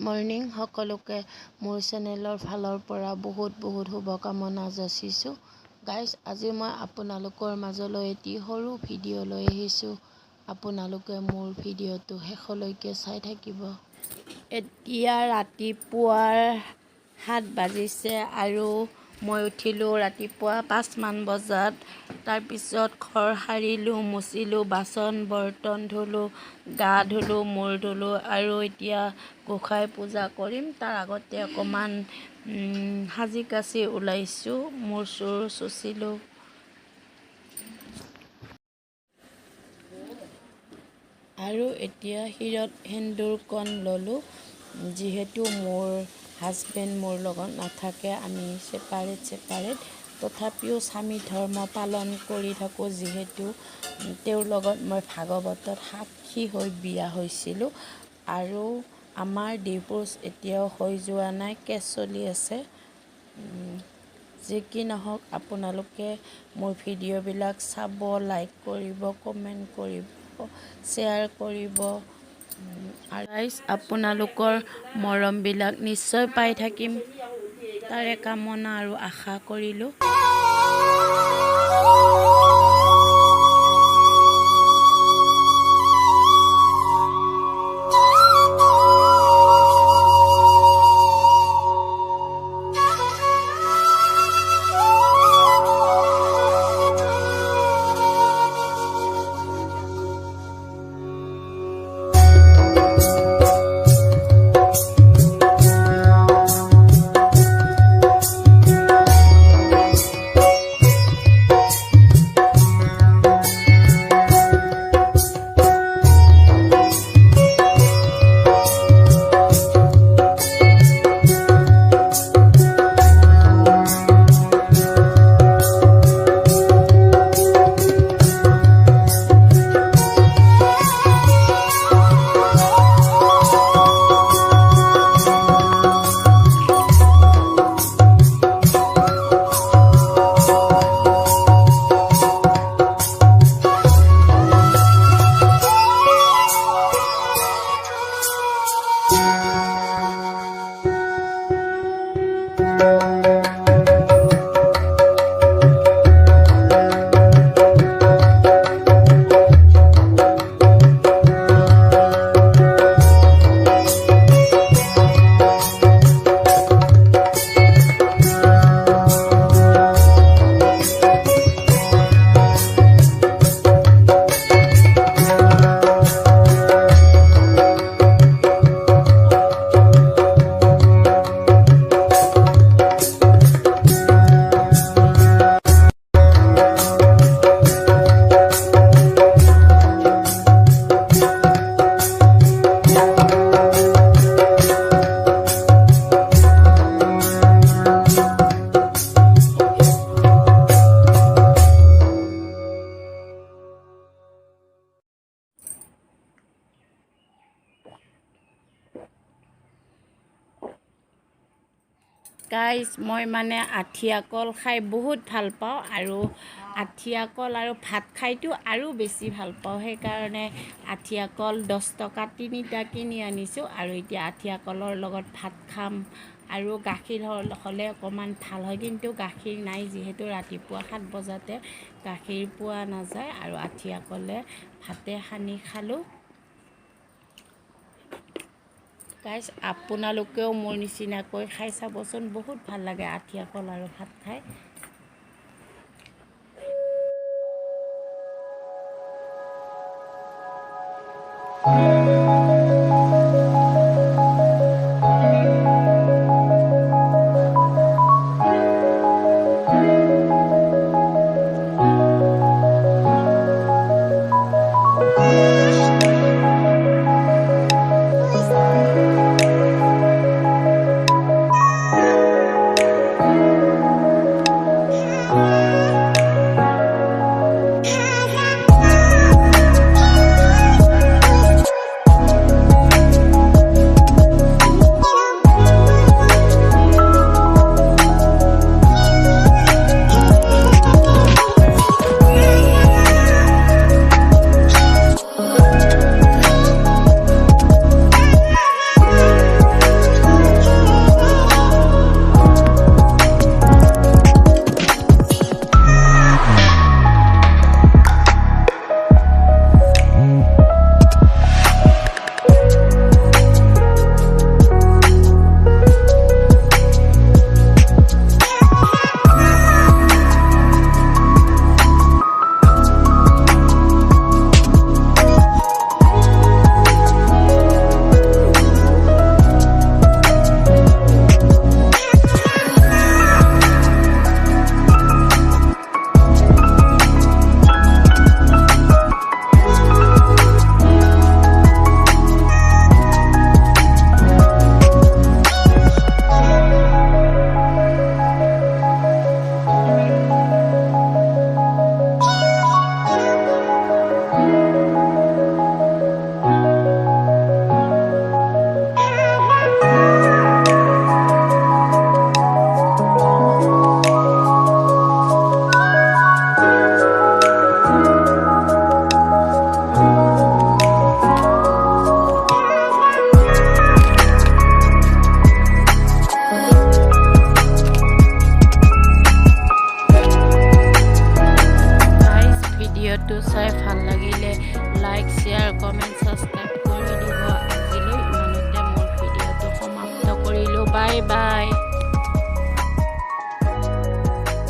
Morning সকলোকে মোৰ চেনেলৰ ফালৰ পৰা বহুত শুভকামনা যাচিছোঁ। গাইজ, আজি মই আপোনালোকৰ মাজলৈ এটি সৰু ভিডিঅ' লৈ আহিছোঁ। আপোনালোকে মোৰ ভিডিঅ'টো শেষলৈকে চাই থাকিব। এতিয়া ৰাতিপুৱাৰ 7 বাজিছে আৰু মই উঠিলোঁ ৰাতিপুৱা 5 মান বজাত। তাৰপিছত ঘৰ সাৰিলোঁ, মুচিলোঁ, বাচন বৰ্তন ধুলোঁ, গা ধুলোঁ, মূৰ ধুলোঁ আৰু এতিয়া গোঁসাই পূজা কৰিম। তাৰ আগতে অকণমান সাজি কাচি ওলাইছোঁ, মূৰ চূৰ চুচিলোঁ। আৰু এতিয়া শিৰত সেন্দুৰকণ ল'লোঁ। যিহেতু মোৰ হাজবেণ্ড মোৰ লগত নাথাকে, আমি ছেপাৰেট। তথাপিও স্বামী ধৰ্ম পালন কৰি থাকোঁ। যিহেতু তেওঁৰ লগত মই ভাগৱতত সাক্ষী হৈ বিয়া হৈছিলোঁ আৰু আমাৰ ডিভোৰ্চ এতিয়াও হৈ যোৱা নাই, কেছ চলি আছে। যি কি নহওক, আপোনালোকে মোৰ ভিডিঅ'বিলাক চাব, লাইক কৰিব, কমেণ্ট কৰিব, শ্বেয়াৰ কৰিব আৰু গাইজ, আপোনালোকৰ মৰমবিলাক নিশ্চয় পাই থাকিম, তাৰে কামনা আৰু আশা কৰিলোঁ। গাইজ মই মানে আঠিয়া কল খাই বহুত ভাল পাওঁ আৰু আঠিয়া কল আৰু ভাত খাইতো আৰু বেছি ভাল পাওঁ সেইকাৰণে আঠিয়া কল 10 টকা 3টা কিনি আনিছোঁ আৰু এতিয়া আঠিয়া কলৰ লগত ভাত খাম আৰু গাখীৰ হ'লে অকণমান ভাল হয় কিন্তু গাখীৰ নাই যিহেতু ৰাতিপুৱা 7 বজাতে গাখীৰ পোৱা নাযায় আৰু আঠিয়া কলে ভাতে সানি খালোঁ গাইজ আপোনালোকেও মোৰ নিচিনাকৈ খাই চাবচোন বহুত ভাল লাগে আঠিয়া কল আৰু ভাত খাই ভিডিঅ'টো চাই ভাল লাগিলে লাইক শেয়াৰ কমেণ্ট সাবস্ক্ৰাইব কৰি দিব আজিলৈ ইমানতে মোৰ ভিডিঅ'টো সমাপ্ত কৰিলোঁ বাই বাই